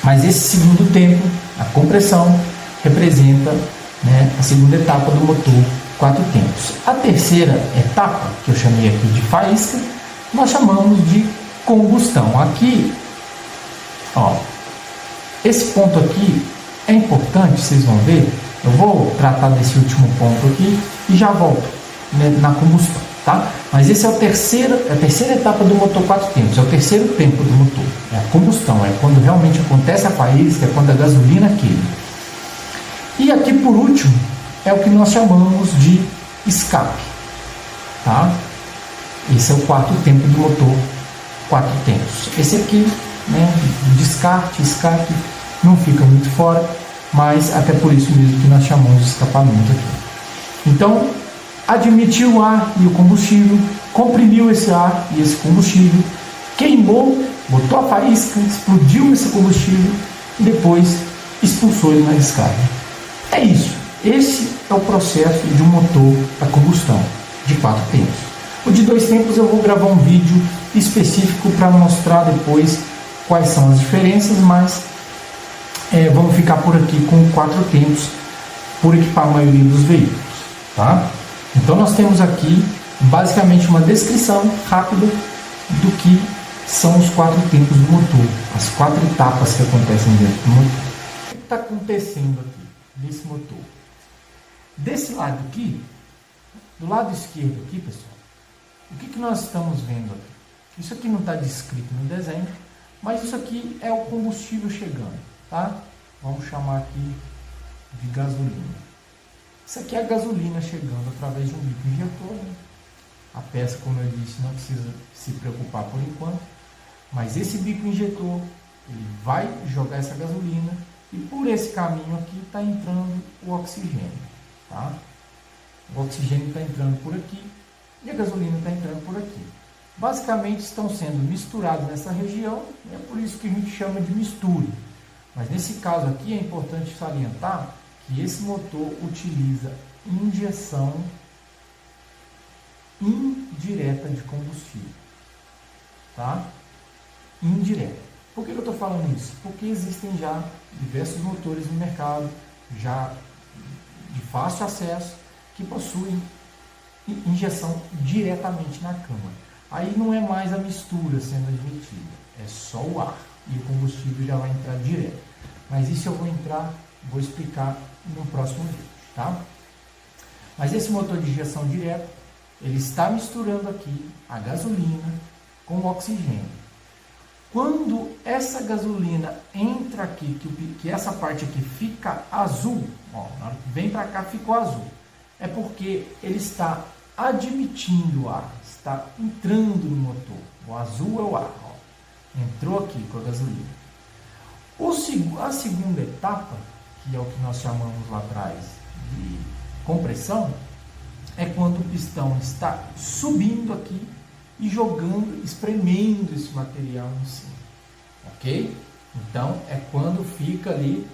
Mas esse segundo tempo, a compressão, representa, né, a segunda etapa do motor 4 tempos. A terceira etapa, que eu chamei aqui de faísca, nós chamamos de combustão. Aqui, ó, esse ponto aqui é importante, vocês vão ver. Eu vou tratar desse último ponto aqui e já volto, né, na combustão, tá? Mas esse é a terceira etapa do motor 4 tempos, é o terceiro tempo do motor, é a combustão, é quando realmente acontece a faísca, é quando a gasolina queima. E aqui por último é o que nós chamamos de escape, tá? Esse é o quarto tempo do motor 4 tempos. Esse aqui, né, descarte, escape, não fica muito fora, mas até por isso mesmo que nós chamamos de escapamento aqui. Então, admitiu o ar e o combustível, comprimiu esse ar e esse combustível, queimou, botou a faísca, explodiu esse combustível e depois expulsou ele na descarga. É isso. Esse é o processo de um motor a combustão de 4 tempos. O de 2 tempos eu vou gravar um vídeo específico para mostrar depois quais são as diferenças, mas vamos ficar por aqui com 4 tempos por equipar a maioria dos veículos, tá? Então nós temos aqui basicamente uma descrição rápida do que são os 4 tempos do motor, as 4 etapas que acontecem dentro do motor. O que está acontecendo aqui nesse motor? Desse lado aqui, do lado esquerdo aqui, pessoal, o que nós estamos vendo aqui? Isso aqui não está descrito no desenho, mas isso aqui é o combustível chegando, tá? Vamos chamar aqui de gasolina. Isso aqui é a gasolina chegando através de um bico injetor, né? A peça, como eu disse, não precisa se preocupar por enquanto, mas esse bico injetor, ele vai jogar essa gasolina e por esse caminho aqui está entrando o oxigênio, tá? O oxigênio está entrando por aqui e a gasolina está entrando por aqui. Basicamente estão sendo misturados nessa região, é por isso que a gente chama de mistura. Mas nesse caso aqui é importante salientar que esse motor utiliza injeção indireta de combustível, tá? Indireta. Por que eu estou falando isso? Porque existem já diversos motores no mercado, já de fácil acesso, que possuem injeção diretamente na câmara. Aí não é mais a mistura sendo admitida, é só o ar e o combustível já vai entrar direto. Mas isso eu vou explicar no próximo vídeo, tá? Mas esse motor de injeção direta, ele está misturando aqui a gasolina com o oxigênio. Quando essa gasolina entra aqui, que essa parte aqui fica azul, ó, na hora que vem para cá ficou azul, é porque ele está admitindo o ar, está entrando no motor. O azul é o ar, ó. Entrou aqui com a gasolina. A segunda etapa, que é o que nós chamamos lá atrás de compressão, é quando o pistão está subindo aqui e jogando, espremendo esse material em cima, ok? Então é quando fica ali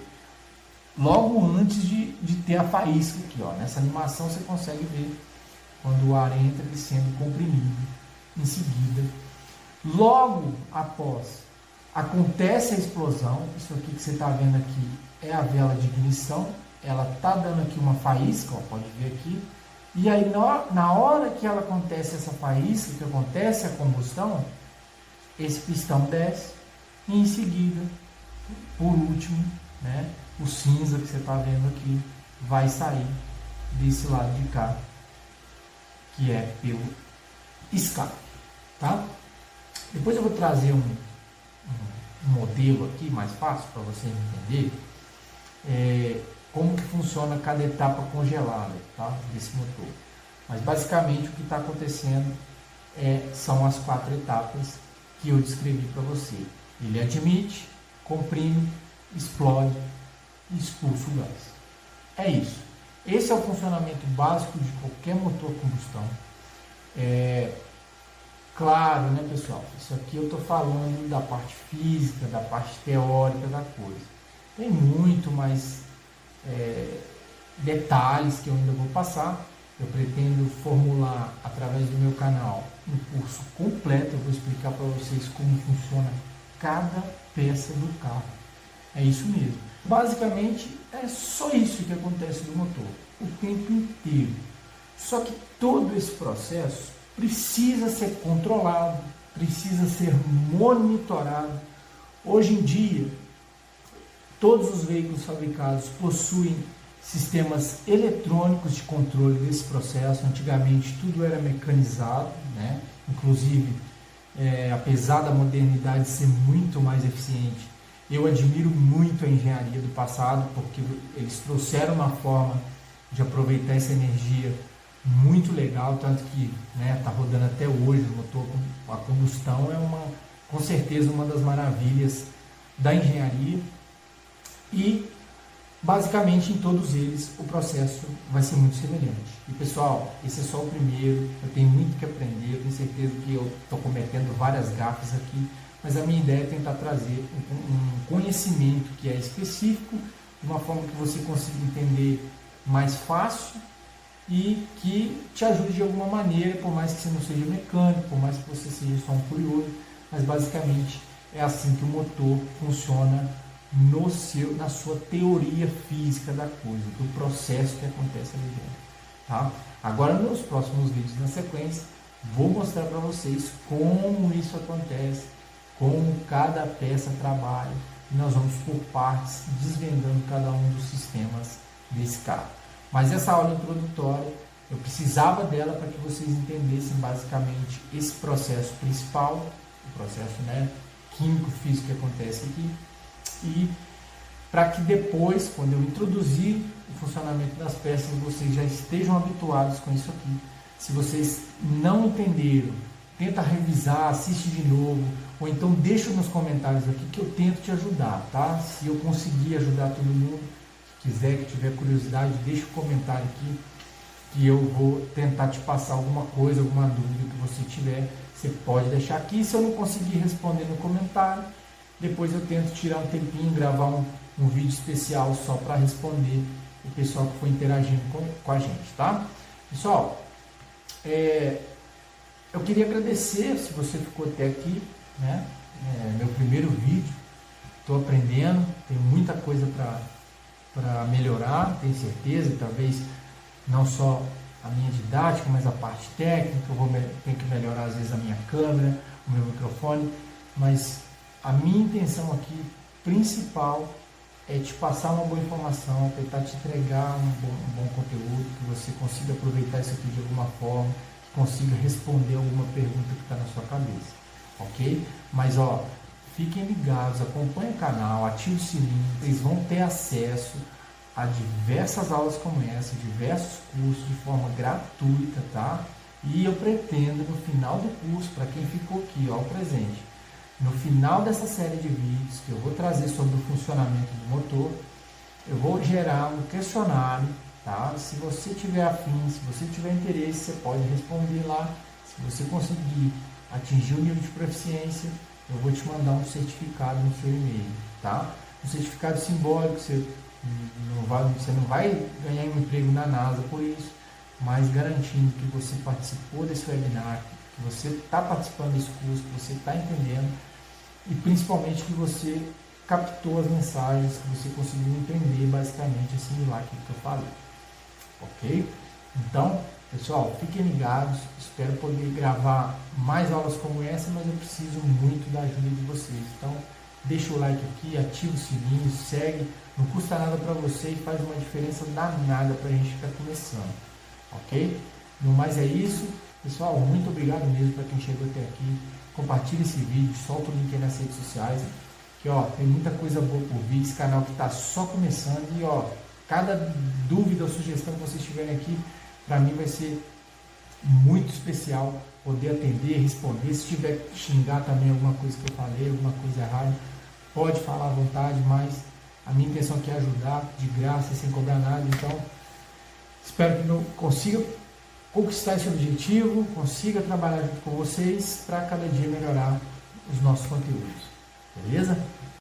logo antes de ter a faísca aqui, ó. Nessa animação você consegue ver quando o ar entra ele sendo comprimido. Em seguida, logo após acontece a explosão. Isso aqui que você está vendo aqui é a vela de ignição, ela está dando aqui uma faísca, ó, pode ver aqui. E aí na hora que ela acontece essa faísca, que acontece a combustão, esse pistão desce e em seguida, por último, né, o cinza que você está vendo aqui vai sair desse lado de cá, que é pelo escape, tá? Depois eu vou trazer um modelo aqui mais fácil para vocês entenderem como que funciona cada etapa congelada, tá, desse motor. Mas basicamente o que está acontecendo são as 4 etapas que eu descrevi para você. Ele admite, comprime, explode e expulsa o gás. É isso. Esse é o funcionamento básico de qualquer motor a combustão. Claro, né, pessoal? Isso aqui eu estou falando da parte física, da parte teórica da coisa. Tem muito mais detalhes que eu ainda vou passar. Eu pretendo formular através do meu canal um curso completo. Eu vou explicar para vocês como funciona cada peça do carro. É isso mesmo. Basicamente é só isso que acontece no motor o tempo inteiro. Só que todo esse processo precisa ser controlado, precisa ser monitorado. Hoje em dia, todos os veículos fabricados possuem sistemas eletrônicos de controle desse processo. Antigamente tudo era mecanizado, né? Inclusive, apesar da modernidade ser muito mais eficiente, eu admiro muito a engenharia do passado, porque eles trouxeram uma forma de aproveitar essa energia muito legal, tanto que está rodando até hoje. O motor a combustão é com certeza uma das maravilhas da engenharia. E Basicamente, em todos eles, o processo vai ser muito semelhante. E pessoal, esse é só o primeiro, eu tenho muito que aprender, eu tenho certeza que eu estou cometendo várias gafes aqui, mas a minha ideia é tentar trazer um conhecimento que é específico, de uma forma que você consiga entender mais fácil e que te ajude de alguma maneira, por mais que você não seja mecânico, por mais que você seja só um curioso, mas basicamente é assim que o motor funciona na sua teoria física da coisa, do processo que acontece ali dentro. Tá? Agora, nos próximos vídeos na sequência, vou mostrar para vocês como isso acontece, como cada peça trabalha, e nós vamos por partes desvendando cada um dos sistemas desse carro. Mas essa aula introdutória, eu precisava dela para que vocês entendessem basicamente esse processo principal, o processo, né, químico-físico que acontece aqui, e para que depois, quando eu introduzir o funcionamento das peças, vocês já estejam habituados com isso aqui. Se vocês não entenderam, tenta revisar, assiste de novo, ou então deixa nos comentários aqui que eu tento te ajudar, tá? Se eu conseguir ajudar todo mundo, que quiser, que tiver curiosidade, deixa um comentário aqui, que eu vou tentar te passar alguma coisa, alguma dúvida que você tiver, você pode deixar aqui. Se eu não conseguir responder no comentário, depois eu tento tirar um tempinho, gravar um vídeo especial só para responder o pessoal que foi interagindo com a gente, tá? Pessoal, eu queria agradecer se você ficou até aqui, né? Meu primeiro vídeo, estou aprendendo, tenho muita coisa para melhorar, tenho certeza, talvez não só a minha didática, mas a parte técnica, tenho que melhorar às vezes a minha câmera, o meu microfone, mas a minha intenção aqui, principal, é te passar uma boa informação, tentar te entregar um bom conteúdo, que você consiga aproveitar isso aqui de alguma forma, que consiga responder alguma pergunta que está na sua cabeça, ok? Mas, ó, fiquem ligados, acompanhem o canal, ativem o sininho, vocês vão ter acesso a diversas aulas como essa, diversos cursos de forma gratuita, tá? E eu pretendo, no final do curso, para quem ficou aqui, ó, o presente, no final dessa série de vídeos que eu vou trazer sobre o funcionamento do motor, eu vou gerar um questionário, tá? Se você tiver afim, se você tiver interesse, você pode responder lá. Se você conseguir atingir o nível de proficiência, eu vou te mandar um certificado no seu e-mail, tá? Um certificado simbólico, você não vai ganhar um emprego na NASA por isso, mas garantindo que você participou desse webinar, que você está participando desse curso, que você está entendendo, e principalmente que você captou as mensagens, que você conseguiu entender basicamente, assimilar aquilo que eu falei, ok? Então, pessoal, fiquem ligados, espero poder gravar mais aulas como essa, mas eu preciso muito da ajuda de vocês, então deixa o like aqui, ativa o sininho, segue, não custa nada para você e faz uma diferença danada para a gente ficar começando, ok? No mais é isso, pessoal, muito obrigado mesmo para quem chegou até aqui. Compartilhe esse vídeo, solta o link aí nas redes sociais, que ó, tem muita coisa boa por vir, esse canal que está só começando, e ó, cada dúvida ou sugestão que vocês tiverem aqui, para mim vai ser muito especial poder atender, responder. Se tiver que xingar também alguma coisa que eu falei, alguma coisa errada, pode falar à vontade, mas a minha intenção aqui é ajudar de graça, sem cobrar nada. Então, espero que eu consiga conquistar esse objetivo, consiga trabalhar junto com vocês para cada dia melhorar os nossos conteúdos. Beleza?